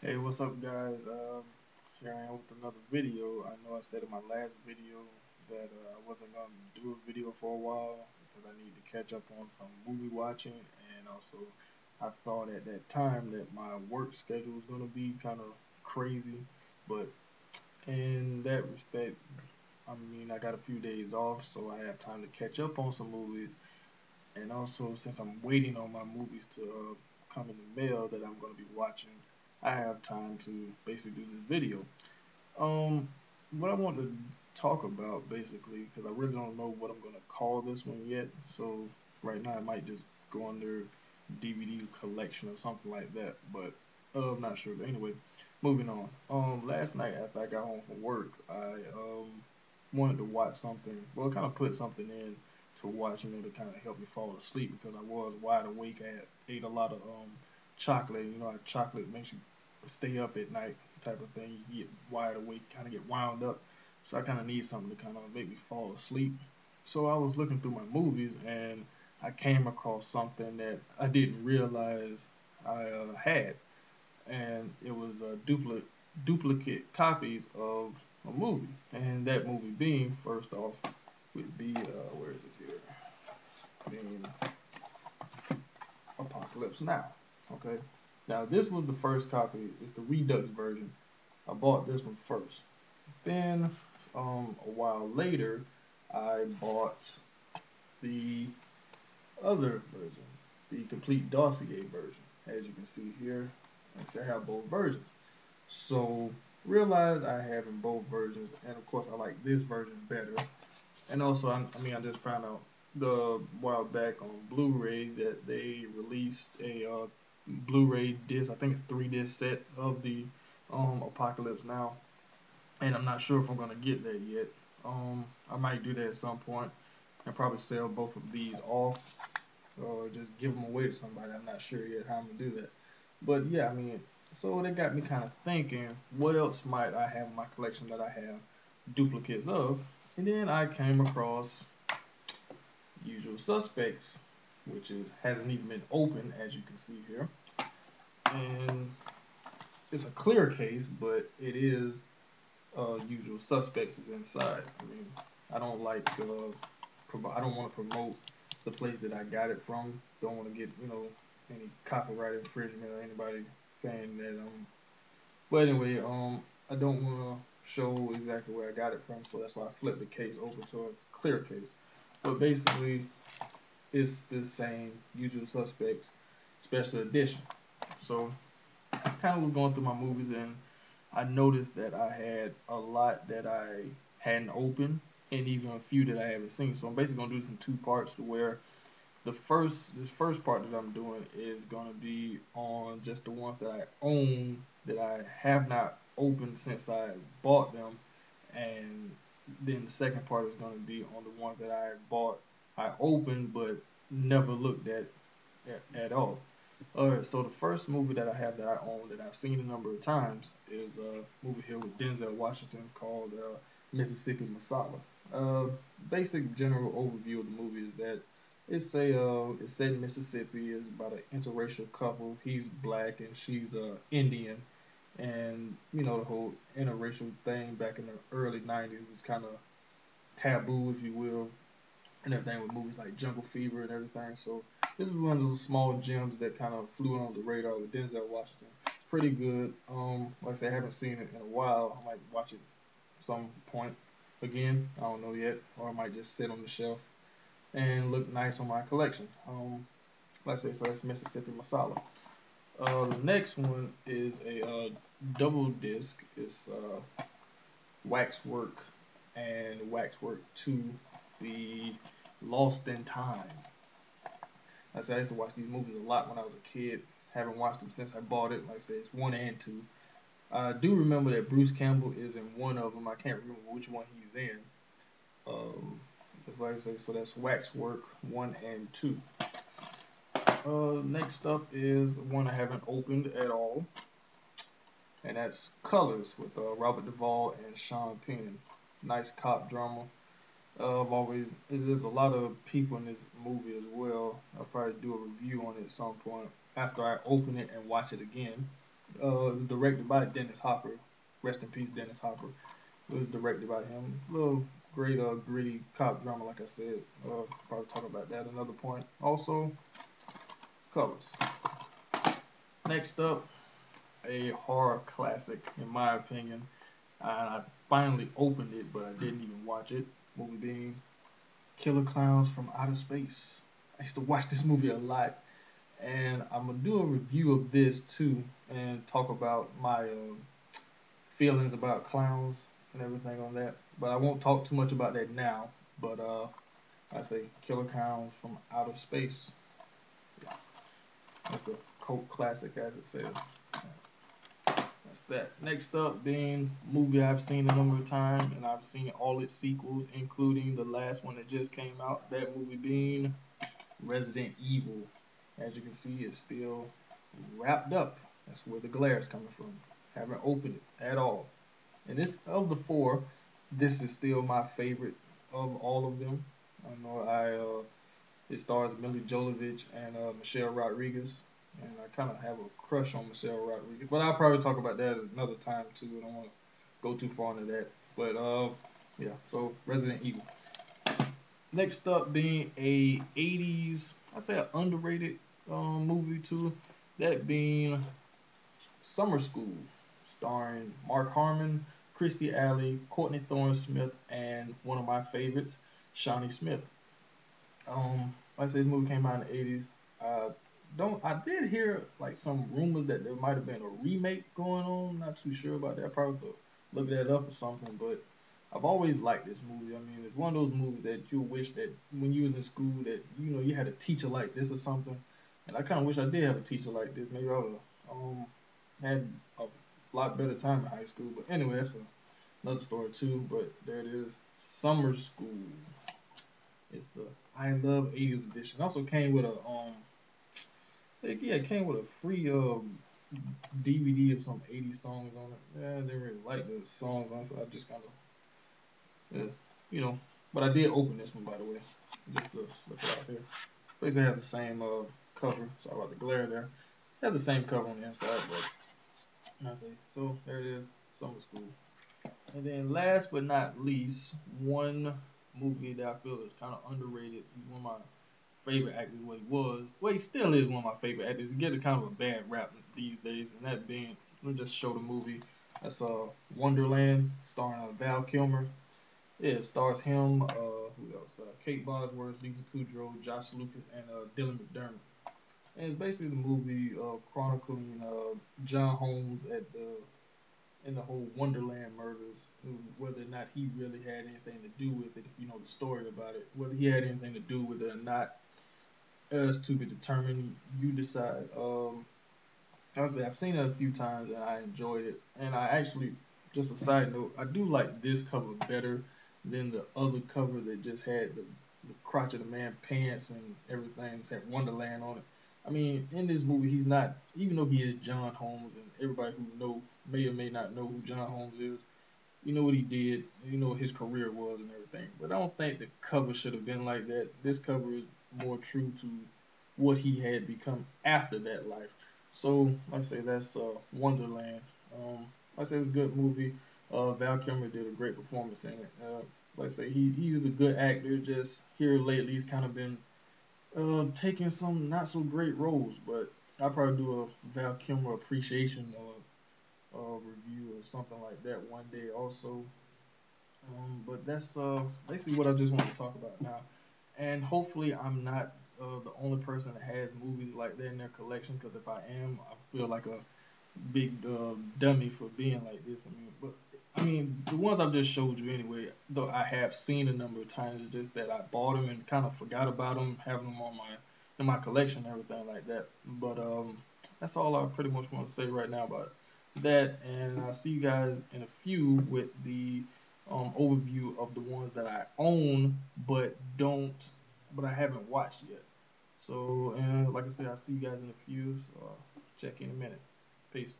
Hey, what's up, guys? Here I am with another video. I know I said in my last video that I wasn't going to do a video for a while because I need to catch up on some movie watching, and also I thought at that time that my work schedule was going to be kind of crazy, but in that respect, I mean, I got a few days off, so I have time to catch up on some movies, and also since I'm waiting on my movies to come in the mail that I'm going to be watching, I have time to basically do this video. Um, what I want to talk about basically, because I really don't know what I'm going to call this one yet. So right now I might just go under DVD collection or something like that. But I'm not sure. But anyway, moving on. Last night after I got home from work, I wanted to watch something. Well, kind of put something in to watch, to kind of help me fall asleep because I was wide awake. I had ate a lot of chocolate. How chocolate makes you stay up at night type of thing. You get wide awake, kind of get wound up. So I kind of need something to kind of make me fall asleep. So I was looking through my movies and I came across something that I didn't realize I had, and it was duplicate copies of a movie. And that movie being, first off, would be where is it here? Being Apocalypse Now. Okay. Now this was the first copy. It's the Redux version. I bought this one first. Then a while later, I bought the other version, the complete dossier version. As you can see here, I have both versions. So realized I have in both versions, and of course I like this version better. And also, I just found out the while back on Blu-ray that they released a Blu-ray disc. I think it's 3 disc set of the Apocalypse Now, and I'm not sure if I'm gonna get that yet. I might do that at some point and probably sell both of these off or just give them away to somebody. I'm not sure yet how I'm gonna do that. But yeah, so that got me kind of thinking, what else might I have in my collection that I have duplicates of? And then I came across Usual Suspects, which hasn't even been opened, as you can see here. And it's a clear case, but it is Usual Suspects is inside. I don't like, I don't want to promote the place that I got it from. Don't want to get, any copyright infringement or anybody saying that. But anyway, I don't want to show exactly where I got it from, so that's why I flipped the case over to a clear case. But basically, it's the same Usual Suspects special edition. So I kind of was going through my movies and I noticed that I had a lot that I hadn't opened and even a few that I haven't seen. So I'm basically gonna do this in two parts to where this first part that I'm doing is gonna be on just the ones that I own that I have not opened since I bought them, and then the second part is gonna be on the ones that I opened but never looked at all. Alright, so the first movie that I have that I own that I've seen a number of times is a movie here with Denzel Washington called Mississippi Masala. Uh, Basic general overview of the movie is that it's set in Mississippi. It's about an interracial couple. He's black and she's Indian, and the whole interracial thing back in the early '90s was kind of taboo, if you will, and everything with movies like Jungle Fever and everything. So this is one of those small gems that kind of flew on the radar with Denzel Washington. It's pretty good. Like I said, I haven't seen it in a while. I might watch it some point again. I don't know yet, or I might just sit on the shelf and look nice on my collection. Like I say, so that's Mississippi Masala. The next one is a double disc. It's Waxwork and Waxwork 2, the Lost in Time. Like I said, I used to watch these movies a lot when I was a kid. Haven't watched them since I bought it. Like I said, it's 1 and 2. I do remember that Bruce Campbell is in one of them. I can't remember which one he's in. Um, like I say, so that's Waxwork 1 and 2. Next up is one I haven't opened at all, and that's Colors with Robert Duvall and Sean Penn. Nice cop drama. I've always there's a lot of people in this movie as well. I'll probably do a review on it at some point after I open it and watch it again. Directed by Dennis Hopper. Rest in peace, Dennis Hopper. It was directed by him. Little great, gritty cop drama, like I said. Probably talk about that another point. Also, colors. Next up, a horror classic, in my opinion. I finally opened it, but I didn't even watch it. Movie being Killer Clowns from Outer Space. I used to watch this movie a lot, and I'm gonna do a review of this too, and talk about my feelings about clowns and everything on that. But I won't talk too much about that now. But I say Killer Clowns from Outer Space. Yeah, that's the cult classic, as it says. That's that. Next up being a movie I've seen a number of times, and I've seen all its sequels, including the last one that just came out. That movie being Resident Evil. As you can see, it's still wrapped up. That's where the glare is coming from. Haven't opened it at all. And this of the four, this is still my favorite of all of them. I know it stars Millie Jovovich and Michelle Rodriguez, and I kind of have a crush on Michelle Rodriguez. But I'll probably talk about that another time too. I don't want to go too far into that. But yeah. So Resident Evil. Next up being a 80s, I say an underrated movie too. That being Summer School, starring Mark Harmon, Christy Alley, Courtney Thorne Smith, and one of my favorites, Shawnee Smith. Like I said, the movie came out in the 80s. Don't I did hear like some rumors that there might have been a remake going on. Not too sure about that. I probably could look that up or something. But I've always liked this movie. I mean, it's one of those movies that you wish that when you was in school that you had a teacher like this or something. And I kind of wish I did have a teacher like this. Maybe I would had a lot better time in high school. But anyway, that's another story too. But there it is, Summer School. It's the I Love 80s edition. It also came with a it came with a free DVD of some 80s songs on it. Yeah, I didn't really like the songs on it, so I just kind of you know. But I did open this one by the way, just to slip it out here. Basically, it has the same cover. Sorry about the glare there. It has the same cover on the inside, but I say so. There it is, Summer School. And then last but not least, one movie that I feel is kind of underrated. He's one of my favorite actors. What he was, well, he still is one of my favorite actors. He gets a kind of a bad rap these days, and that being, let me just show the movie. That's Wonderland, starring Val Kilmer. Yeah, it stars him. Who else? Kate Bosworth, Lisa Kudrow, Josh Lucas, and Dylan McDermott. And it's basically the movie chronicling John Holmes at the in the whole Wonderland murders, whether or not he really had anything to do with it, if you know the story about it, whether he had anything to do with it or not, is to be determined. You decide. Honestly, I've seen it a few times and I enjoyed it. And I actually, just a side note, I do like this cover better than the other cover that just had the crotch of the man pants and everything. It's had Wonderland on it. I mean, in this movie, he's not, even though he is John Holmes, and everybody who know may or may not know who John Holmes is, you know what he did, you know what his career was and everything. But I don't think the cover should have been like that. This cover is more true to what he had become after that life. So, like I say, that's Wonderland. Like I say, it was a good movie. Val Kilmer did a great performance in it. Like I say, he's a good actor. Just here lately, he's kind of been taking some not so great roles. But I'll probably do a Val Kilmer appreciation review or something like that one day also. But that's basically what I just want to talk about now. And hopefully, I'm not the only person that has movies like that in their collection. Because if I am, I feel like a big dummy for being like this. I mean, the ones I've just showed you anyway. Though I have seen a number of times, it's just that I bought them and kind of forgot about them, having them on my in my collection, and everything like that. But that's all I pretty much want to say right now about that. And I'll see you guys in a few with the overview of the ones that I own but I haven't watched yet. So, and like I said, I'll see you guys in a few. So, check in a minute. Peace.